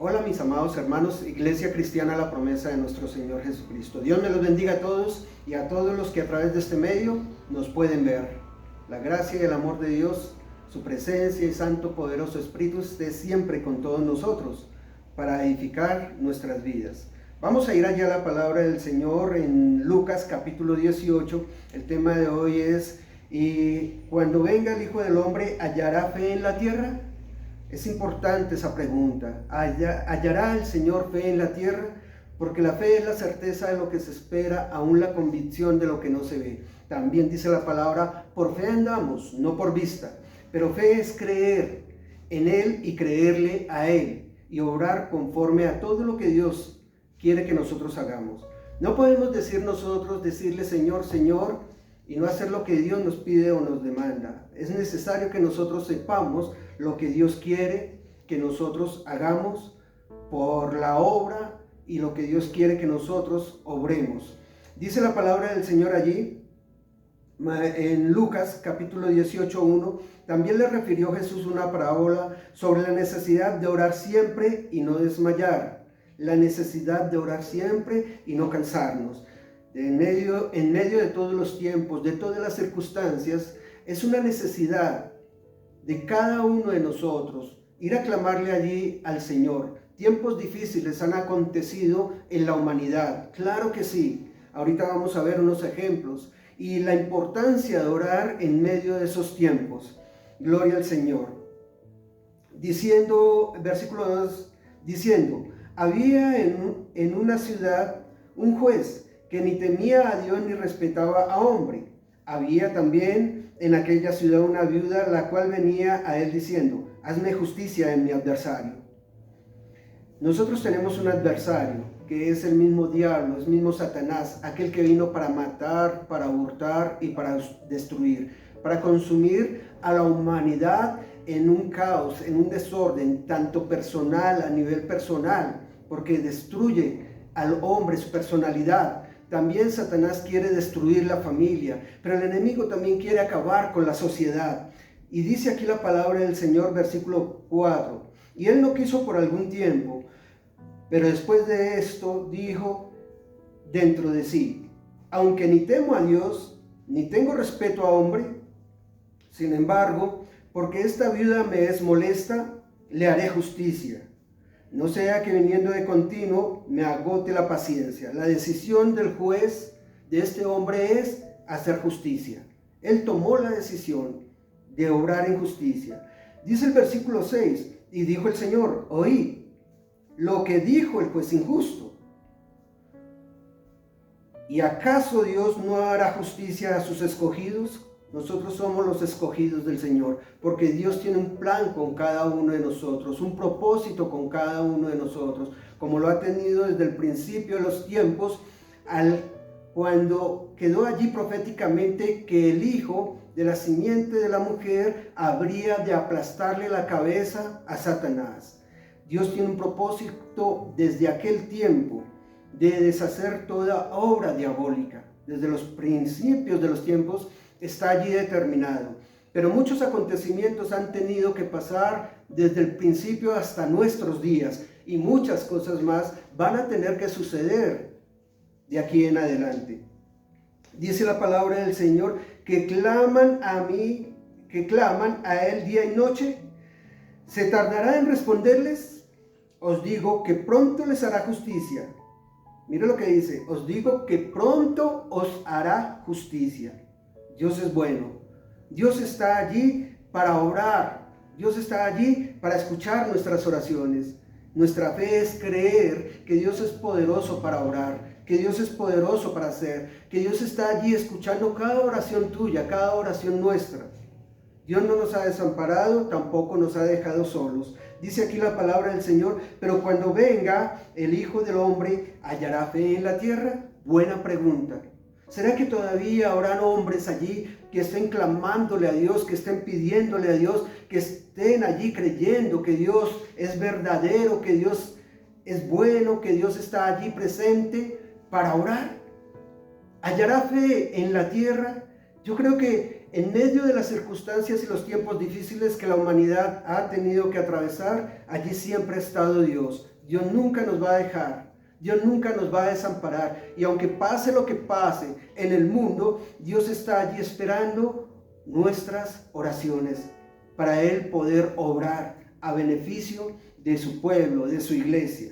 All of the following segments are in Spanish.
Hola mis amados hermanos, Iglesia Cristiana La Promesa de nuestro Señor Jesucristo. Dios me los bendiga a todos y a todos los que a través de este medio nos pueden ver. La gracia y el amor de Dios, su presencia y santo poderoso Espíritu esté siempre con todos nosotros para edificar nuestras vidas. Vamos a ir allá a la palabra del Señor en Lucas capítulo 18. El tema de hoy es: ¿y cuando venga el Hijo del Hombre, hallará fe en la tierra? Es importante esa pregunta. ¿Hallará el Señor fe en la tierra? Porque la fe es la certeza de lo que se espera, aún la convicción de lo que no se ve. También dice la palabra: por fe andamos, no por vista. Pero fe es creer en Él y creerle a Él y obrar conforme a todo lo que Dios quiere que nosotros hagamos. No podemos decirle Señor, Señor, y no hacer lo que Dios nos pide o nos demanda. Es necesario que nosotros sepamos lo que Dios quiere que nosotros hagamos por la obra y lo que Dios quiere que nosotros obremos. Dice la palabra del Señor allí, en Lucas capítulo 18:1, también le refirió Jesús una parábola sobre la necesidad de orar siempre y no desmayar, la necesidad de orar siempre y no cansarnos. En medio de todos los tiempos, de todas las circunstancias, es una necesidad de cada uno de nosotros ir a clamarle allí al Señor. Tiempos difíciles han acontecido en la humanidad, claro que sí. Ahorita vamos a ver unos ejemplos y la importancia de orar en medio de esos tiempos. Gloria al Señor. Diciendo, versículo 2, diciendo: había en una ciudad un juez que ni temía a Dios ni respetaba a hombre. Había también en aquella ciudad una viuda, la cual venía a él diciendo: hazme justicia en mi adversario. Nosotros tenemos un adversario que es el mismo diablo, el mismo Satanás, aquel que vino para matar, para hurtar y para destruir, para consumir a la humanidad en un caos, en un desorden, tanto personal, a nivel personal, porque destruye al hombre, su personalidad. También Satanás quiere destruir la familia, pero el enemigo también quiere acabar con la sociedad. Y dice aquí la palabra del Señor, versículo 4, y él no quiso por algún tiempo, pero después de esto dijo dentro de sí: aunque ni temo a Dios, ni tengo respeto a hombre, sin embargo, porque esta viuda me es molesta, le haré justicia. No sea que viniendo de continuo me agote la paciencia. La decisión del juez de este hombre es hacer justicia. Él tomó la decisión de obrar en justicia. Dice el versículo 6, y dijo el Señor: oí lo que dijo el juez injusto. ¿Y acaso Dios no hará justicia a sus escogidos? Nosotros somos los escogidos del Señor, porque Dios tiene un plan con cada uno de nosotros, un propósito con cada uno de nosotros, como lo ha tenido desde el principio de los tiempos, cuando quedó allí proféticamente que el hijo de la simiente de la mujer habría de aplastarle la cabeza a Satanás. Dios tiene un propósito desde aquel tiempo de deshacer toda obra diabólica. Desde los principios de los tiempos está allí determinado. Pero muchos acontecimientos han tenido que pasar desde el principio hasta nuestros días, y muchas cosas más van a tener que suceder de aquí en adelante. Dice la palabra del Señor que claman a Él día y noche. ¿Se tardará en responderles? Os digo que pronto les hará justicia. Mire lo que dice: os digo que pronto os hará justicia. Dios es bueno. Dios está allí para obrar. Dios está allí para escuchar nuestras oraciones. Nuestra fe es creer que Dios es poderoso para obrar, que Dios es poderoso para hacer, que Dios está allí escuchando cada oración tuya, cada oración nuestra. Dios no nos ha desamparado, tampoco nos ha dejado solos. Dice aquí la palabra del Señor: pero cuando venga el Hijo del Hombre, ¿hallará fe en la tierra? Buena pregunta. ¿Será que todavía habrán hombres allí que estén clamándole a Dios, que estén pidiéndole a Dios, que estén allí creyendo que Dios es verdadero, que Dios es bueno, que Dios está allí presente para orar? ¿Hallará fe en la tierra? Yo creo que En medio de las circunstancias y los tiempos difíciles que la humanidad ha tenido que atravesar, allí siempre ha estado Dios. Dios nunca nos va a dejar, Dios nunca nos va a desamparar. Y aunque pase lo que pase en el mundo, Dios está allí esperando nuestras oraciones para Él poder obrar a beneficio de su pueblo, de su iglesia.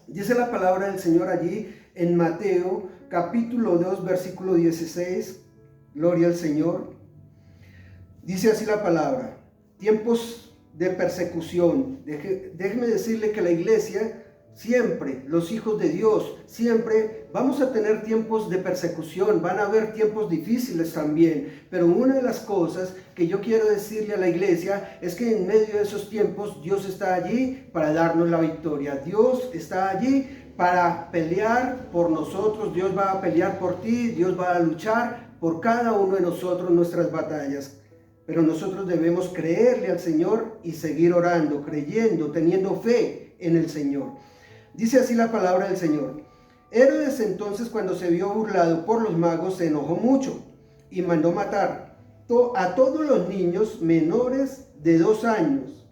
Dice la palabra del Señor allí en Mateo capítulo 2 versículo 16. Gloria al Señor. Dice así la palabra: tiempos de persecución. Déjeme decirle que la iglesia siempre, los hijos de Dios, siempre vamos a tener tiempos de persecución, van a haber tiempos difíciles también, pero una de las cosas que yo quiero decirle a la iglesia es que en medio de esos tiempos Dios está allí para darnos la victoria. Dios está allí para pelear por nosotros, Dios va a pelear por ti, Dios va a luchar por cada uno de nosotros nuestras batallas. Pero nosotros debemos creerle al Señor y seguir orando, creyendo, teniendo fe en el Señor. Dice así la palabra del Señor: Herodes entonces, cuando se vio burlado por los magos, se enojó mucho y mandó matar a todos los niños menores de 2 años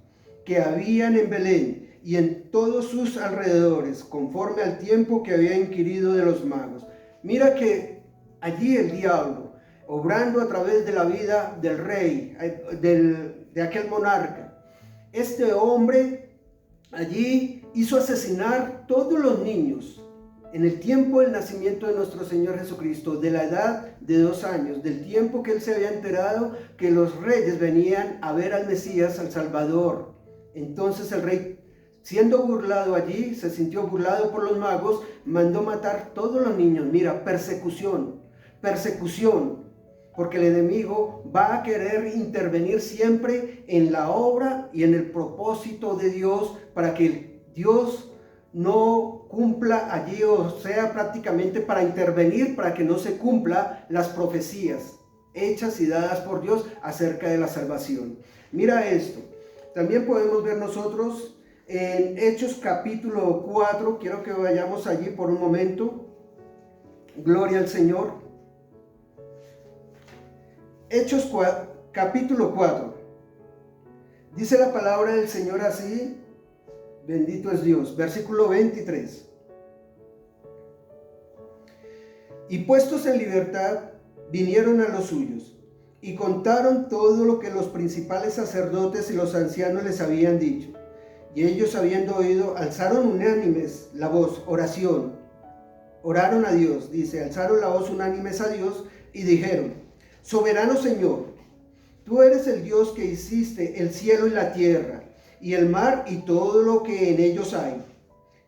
que habían en Belén y en todos sus alrededores, conforme al tiempo que había inquirido de los magos. Mira que allí el diablo, obrando a través de la vida del rey, de aquel monarca, este hombre allí hizo asesinar todos los niños en el tiempo del nacimiento de nuestro Señor Jesucristo, de la edad de 2 años, del tiempo que él se había enterado que los reyes venían a ver al Mesías, al Salvador. Entonces el rey, siendo burlado allí, se sintió burlado por los magos, mandó matar todos los niños. Mira, persecución, porque el enemigo va a querer intervenir siempre en la obra y en el propósito de Dios para que Dios no cumpla allí, o sea, prácticamente para intervenir para que no se cumpla las profecías hechas y dadas por Dios acerca de la salvación. Mira esto, también podemos ver nosotros en Hechos capítulo 4, quiero que vayamos allí por un momento. Gloria al Señor. Hechos capítulo 4. Dice la palabra del Señor así, bendito es Dios, versículo 23. Y puestos en libertad, vinieron a los suyos, y contaron todo lo que los principales sacerdotes y los ancianos les habían dicho. Y ellos, habiendo oído, alzaron unánimes la voz, oraron a Dios, dice, alzaron la voz unánimes a Dios, y dijeron: Soberano Señor, tú eres el Dios que hiciste el cielo y la tierra, y el mar y todo lo que en ellos hay,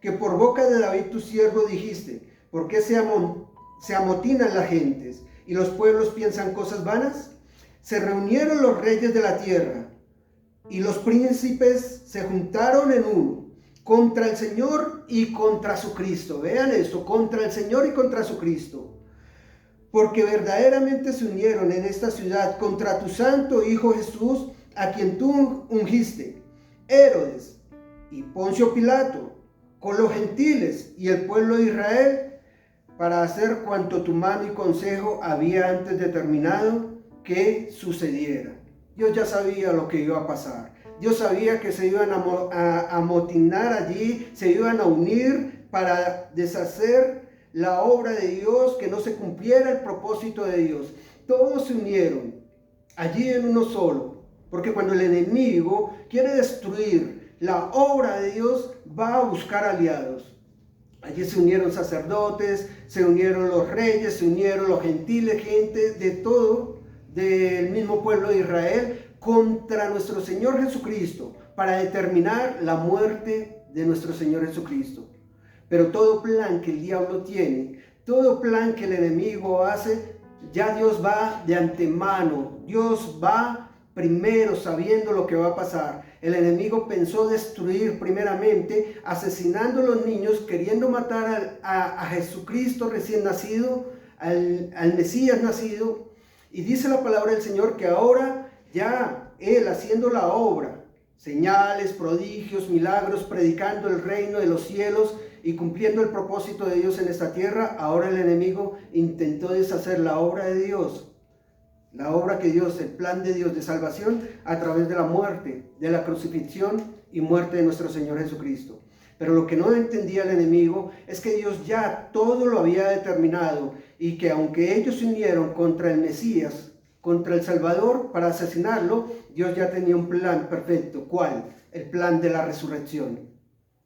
que por boca de David tu siervo dijiste: ¿por qué se amotinan las gentes y los pueblos piensan cosas vanas? Se reunieron los reyes de la tierra y los príncipes se juntaron en uno contra el Señor y contra su Cristo. Vean esto, contra el Señor y contra su Cristo. Porque verdaderamente se unieron en esta ciudad contra tu santo Hijo Jesús, a quien tú ungiste, Herodes y Poncio Pilato, con los gentiles y el pueblo de Israel, para hacer cuanto tu mano y consejo había antes determinado que sucediera. Dios ya sabía lo que iba a pasar. Dios sabía que se iban a amotinar allí, se iban a unir para deshacer la obra de Dios, que no se cumpliera el propósito de Dios. Todos se unieron allí en uno solo, porque cuando el enemigo quiere destruir la obra de Dios, va a buscar aliados. Allí se unieron sacerdotes, se unieron los reyes, se unieron los gentiles, gente de todo, del mismo pueblo de Israel, contra nuestro Señor Jesucristo, para determinar la muerte de nuestro Señor Jesucristo. Pero todo plan que el diablo tiene, todo plan que el enemigo hace, ya Dios va de antemano. Dios va primero sabiendo lo que va a pasar. El enemigo pensó destruir primeramente, asesinando a los niños, queriendo matar a Jesucristo recién nacido, al Mesías nacido. Y dice la palabra del Señor que ahora ya Él haciendo la obra, señales, prodigios, milagros, predicando el reino de los cielos y cumpliendo el propósito de Dios en esta tierra, ahora el enemigo intentó deshacer la obra de Dios. La obra que Dios, el plan de Dios de salvación a través de la muerte, de la crucifixión y muerte de nuestro Señor Jesucristo. Pero lo que no entendía el enemigo es que Dios ya todo lo había determinado y que aunque ellos se unieron contra el Mesías, contra el Salvador para asesinarlo, Dios ya tenía un plan perfecto. ¿Cuál? El plan de la resurrección.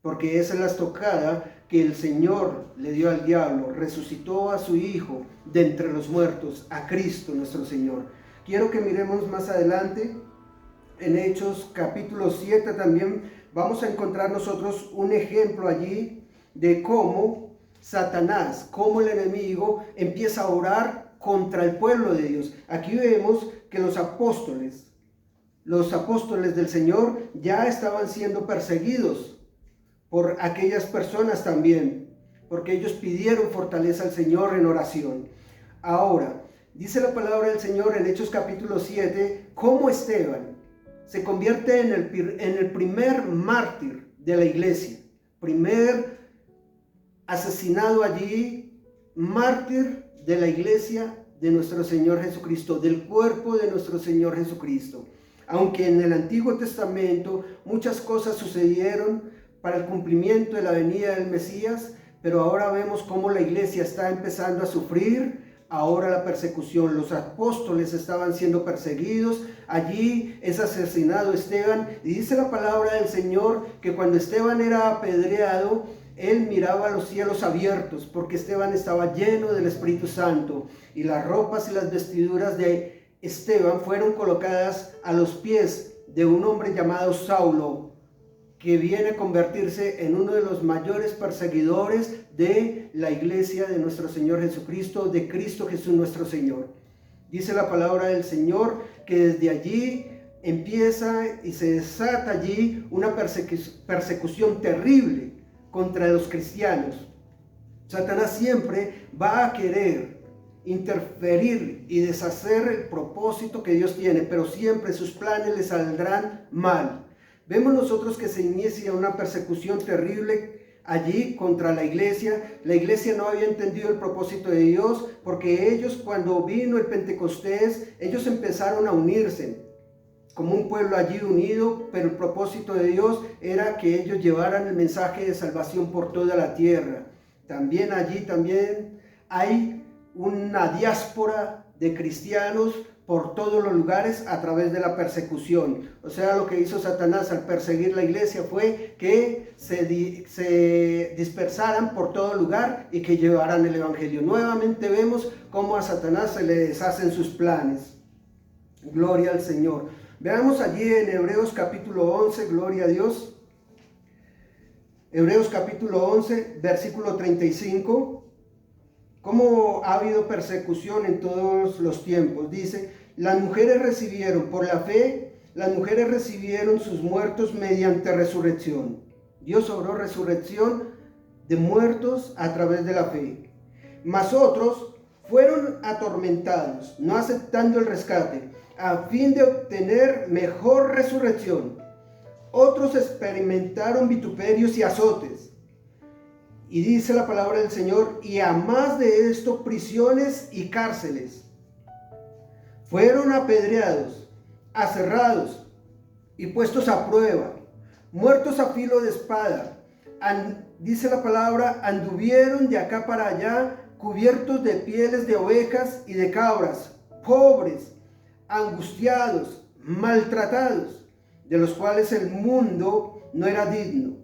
Porque esa es la estocada que el Señor le dio al diablo. Resucitó a su Hijo de entre los muertos, a Cristo nuestro Señor. Quiero que miremos más adelante en Hechos capítulo 7 también. Vamos a encontrar nosotros un ejemplo allí de cómo Satanás, cómo el enemigo empieza a orar contra el pueblo de Dios. Aquí vemos que los apóstoles del Señor ya estaban siendo perseguidos por aquellas personas también, porque ellos pidieron fortaleza al Señor en oración. Ahora, dice la palabra del Señor en Hechos capítulo 7, cómo Esteban se convierte en el primer mártir de la iglesia, primer asesinado allí, mártir de la iglesia de nuestro Señor Jesucristo, del cuerpo de nuestro Señor Jesucristo. Aunque en el Antiguo Testamento muchas cosas sucedieron para el cumplimiento de la venida del Mesías, pero ahora vemos cómo la iglesia está empezando a sufrir ahora la persecución. Los apóstoles estaban siendo perseguidos, allí es asesinado Esteban, y dice la palabra del Señor que cuando Esteban era apedreado, él miraba a los cielos abiertos, porque Esteban estaba lleno del Espíritu Santo, y las ropas y las vestiduras de Esteban fueron colocadas a los pies de un hombre llamado Saulo, que viene a convertirse en uno de los mayores perseguidores de la iglesia de nuestro Señor Jesucristo, de Cristo Jesús nuestro Señor. Dice la palabra del Señor que desde allí empieza y se desata allí una persecución terrible contra los cristianos. Satanás siempre va a querer interferir y deshacer el propósito que Dios tiene, pero siempre sus planes le saldrán mal. Vemos nosotros que se inicia una persecución terrible allí contra la iglesia. La iglesia no había entendido el propósito de Dios, porque ellos, cuando vino el Pentecostés, ellos empezaron a unirse como un pueblo allí unido, pero el propósito de Dios era que ellos llevaran el mensaje de salvación por toda la tierra. También allí hay una diáspora de cristianos por todos los lugares a través de la persecución. O sea, lo que hizo Satanás al perseguir la iglesia fue que se dispersaran por todo lugar y que llevaran el evangelio. Nuevamente vemos cómo a Satanás se le deshacen sus planes. Gloria al Señor. Veamos allí en Hebreos capítulo 11, gloria a Dios. Hebreos capítulo 11, versículo 35. Cómo ha habido persecución en todos los tiempos. Dice, las mujeres recibieron por la fe, las mujeres recibieron sus muertos mediante resurrección. Dios obró resurrección de muertos a través de la fe. Mas otros fueron atormentados, no aceptando el rescate, a fin de obtener mejor resurrección. Otros experimentaron vituperios y azotes. Y dice la palabra del Señor, y a más de esto, prisiones y cárceles. Fueron apedreados, aserrados y puestos a prueba, muertos a filo de espada. Dice la palabra, anduvieron de acá para allá, cubiertos de pieles de ovejas y de cabras, pobres, angustiados, maltratados, de los cuales el mundo no era digno.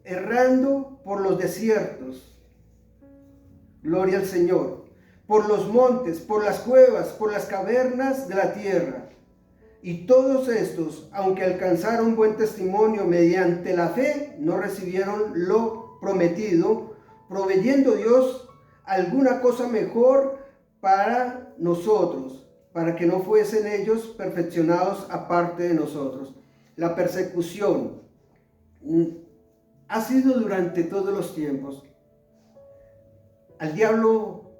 Errando por los desiertos, gloria al Señor, por los montes, por las cuevas, por las cavernas de la tierra. Y todos estos, aunque alcanzaron buen testimonio mediante la fe, no recibieron lo prometido, proveyendo Dios alguna cosa mejor para nosotros, para que no fuesen ellos perfeccionados aparte de nosotros. La persecución ha sido durante todos los tiempos. Al diablo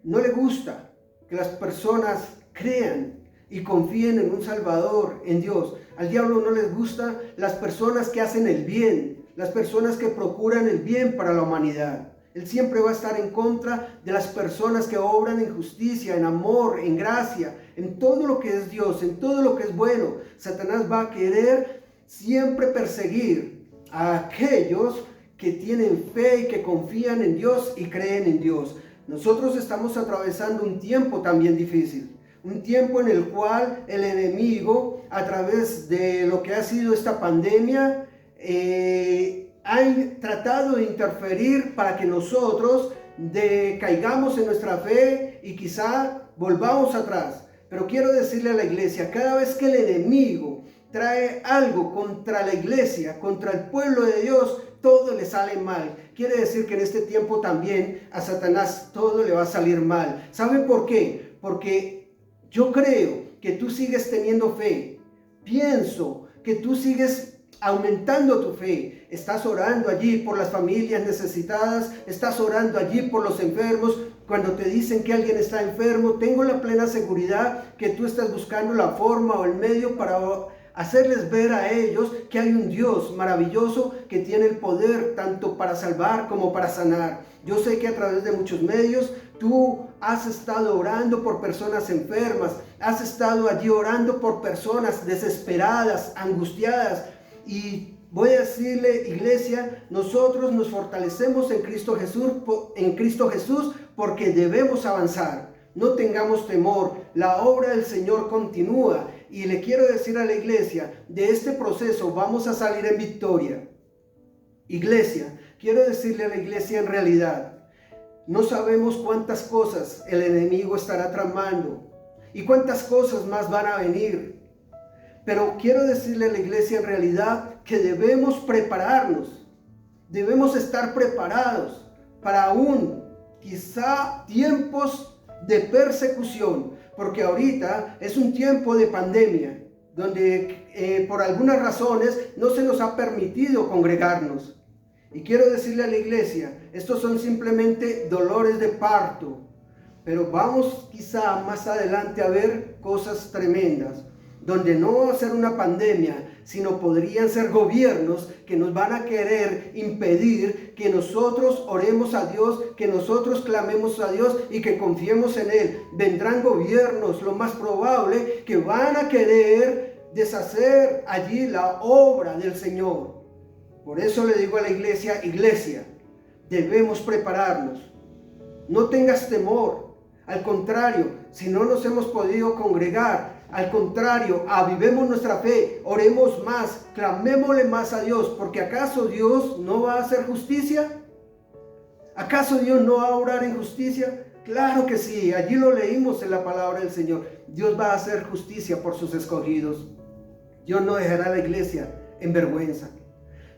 no le gusta que las personas crean y confíen en un Salvador, en Dios. Al diablo no les gustan las personas que hacen el bien, las personas que procuran el bien para la humanidad. Él siempre va a estar en contra de las personas que obran en justicia, en amor, en gracia, en todo lo que es Dios, en todo lo que es bueno. Satanás va a querer siempre perseguir a aquellos que tienen fe y que confían en Dios y creen en Dios. Nosotros estamos atravesando un tiempo también difícil, un tiempo en el cual el enemigo, a través de lo que ha sido esta pandemia, ha tratado de interferir para que nosotros caigamos en nuestra fe y quizá volvamos atrás. Pero quiero decirle a la iglesia, cada vez que el enemigo trae algo contra la iglesia, contra el pueblo de Dios, todo le sale mal. Quiere decir que en este tiempo también a Satanás todo le va a salir mal. ¿Sabe por qué? Porque yo creo que tú sigues teniendo fe. Pienso que tú sigues aumentando tu fe. Estás orando allí por las familias necesitadas, estás orando allí por los enfermos. Cuando te dicen que alguien está enfermo, tengo la plena seguridad que tú estás buscando la forma o el medio para hacerles ver a ellos que hay un Dios maravilloso que tiene el poder tanto para salvar como para sanar. Yo sé que a través de muchos medios tú has estado orando por personas enfermas, has estado allí orando por personas desesperadas, angustiadas. Y voy a decirle, iglesia, nosotros nos fortalecemos en Cristo Jesús porque debemos avanzar. No tengamos temor, la obra del Señor continúa. Y le quiero decir a la iglesia, de este proceso vamos a salir en victoria. Iglesia, quiero decirle a la iglesia en realidad, no sabemos cuántas cosas el enemigo estará tramando y cuántas cosas más van a venir. Pero quiero decirle a la iglesia en realidad que debemos prepararnos, debemos estar preparados para aún quizá tiempos de persecución, porque ahorita es un tiempo de pandemia, donde por algunas razones no se nos ha permitido congregarnos. Y quiero decirle a la iglesia, estos son simplemente dolores de parto, pero vamos quizá más adelante a ver cosas tremendas, donde no va a ser una pandemia, sino podrían ser gobiernos que nos van a querer impedir que nosotros oremos a Dios, que nosotros clamemos a Dios y que confiemos en Él. Vendrán gobiernos, lo más probable, que van a querer deshacer allí la obra del Señor. Por eso le digo a la iglesia, debemos prepararnos. No tengas temor. Al contrario, si no nos hemos podido congregar, al contrario, avivemos nuestra fe, oremos más, clamémosle más a Dios, porque ¿acaso Dios no va a hacer justicia? ¿Acaso Dios no va a obrar en justicia? Claro que sí, allí lo leímos en la palabra del Señor. Dios va a hacer justicia por sus escogidos. Dios no dejará a la iglesia en vergüenza.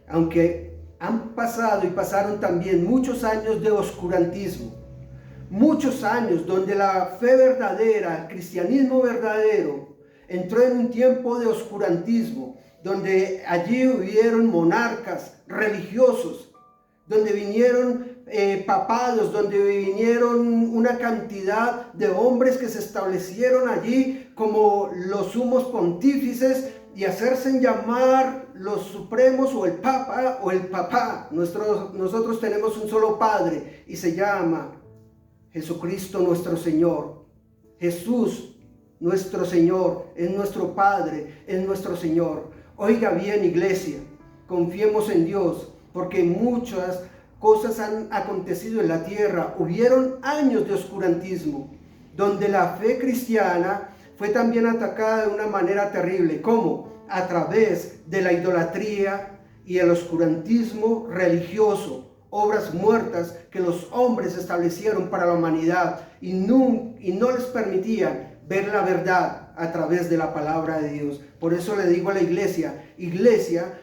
Aunque han pasado y pasaron también muchos años de oscurantismo, muchos años donde la fe verdadera, el cristianismo verdadero, entró en un tiempo de oscurantismo, donde allí hubieron monarcas religiosos, donde vinieron papados, donde vinieron una cantidad de hombres que se establecieron allí como los sumos pontífices y hacerse llamar los supremos o el papa o el papá. Nosotros tenemos un solo Padre y se llama Jesucristo nuestro Señor. Jesús nuestro Señor es nuestro Padre, es nuestro Señor. Oiga bien, iglesia, confiemos en Dios, porque muchas cosas han acontecido en la tierra. Hubieron años de oscurantismo, donde la fe cristiana fue también atacada de una manera terrible. ¿Cómo? A través de la idolatría y el oscurantismo religioso. Obras muertas que los hombres establecieron para la humanidad y no les permitían ver la verdad a través de la palabra de Dios. Por eso le digo a la iglesia,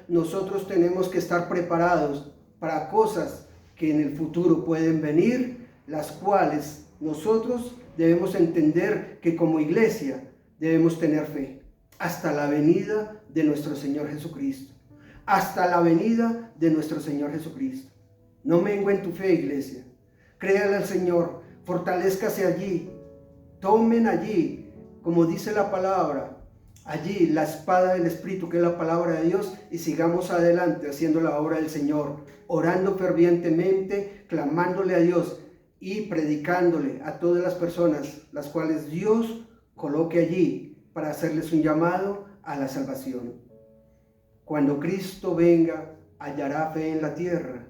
nosotros tenemos que estar preparados para cosas que en el futuro pueden venir, las cuales nosotros debemos entender que como iglesia debemos tener fe hasta la venida de nuestro Señor Jesucristo. Hasta la venida de nuestro Señor Jesucristo. No mengüen tu fe, iglesia. Créale al Señor, fortalézcase allí. Tomen allí, como dice la palabra, allí la espada del Espíritu, que es la palabra de Dios, y sigamos adelante haciendo la obra del Señor, orando fervientemente, clamándole a Dios y predicándole a todas las personas las cuales Dios coloque allí para hacerles un llamado a la salvación. Cuando Cristo venga, hallará fe en la tierra.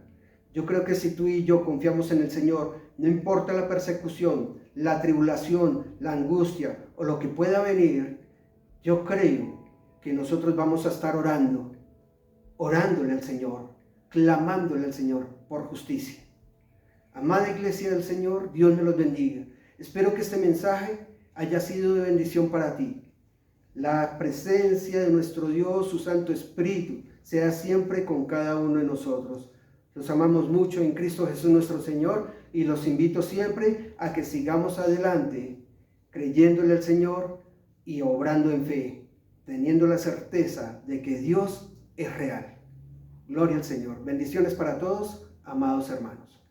Yo creo que si tú y yo confiamos en el Señor, no importa la persecución, la tribulación, la angustia o lo que pueda venir, yo creo que nosotros vamos a estar orándole al Señor, clamándole al Señor por justicia. Amada Iglesia del Señor, Dios me los bendiga. Espero que este mensaje haya sido de bendición para ti. La presencia de nuestro Dios, su Santo Espíritu, sea siempre con cada uno de nosotros. Los amamos mucho en Cristo Jesús nuestro Señor y los invito siempre a que sigamos adelante creyéndole al Señor y obrando en fe, teniendo la certeza de que Dios es real. Gloria al Señor. Bendiciones para todos, amados hermanos.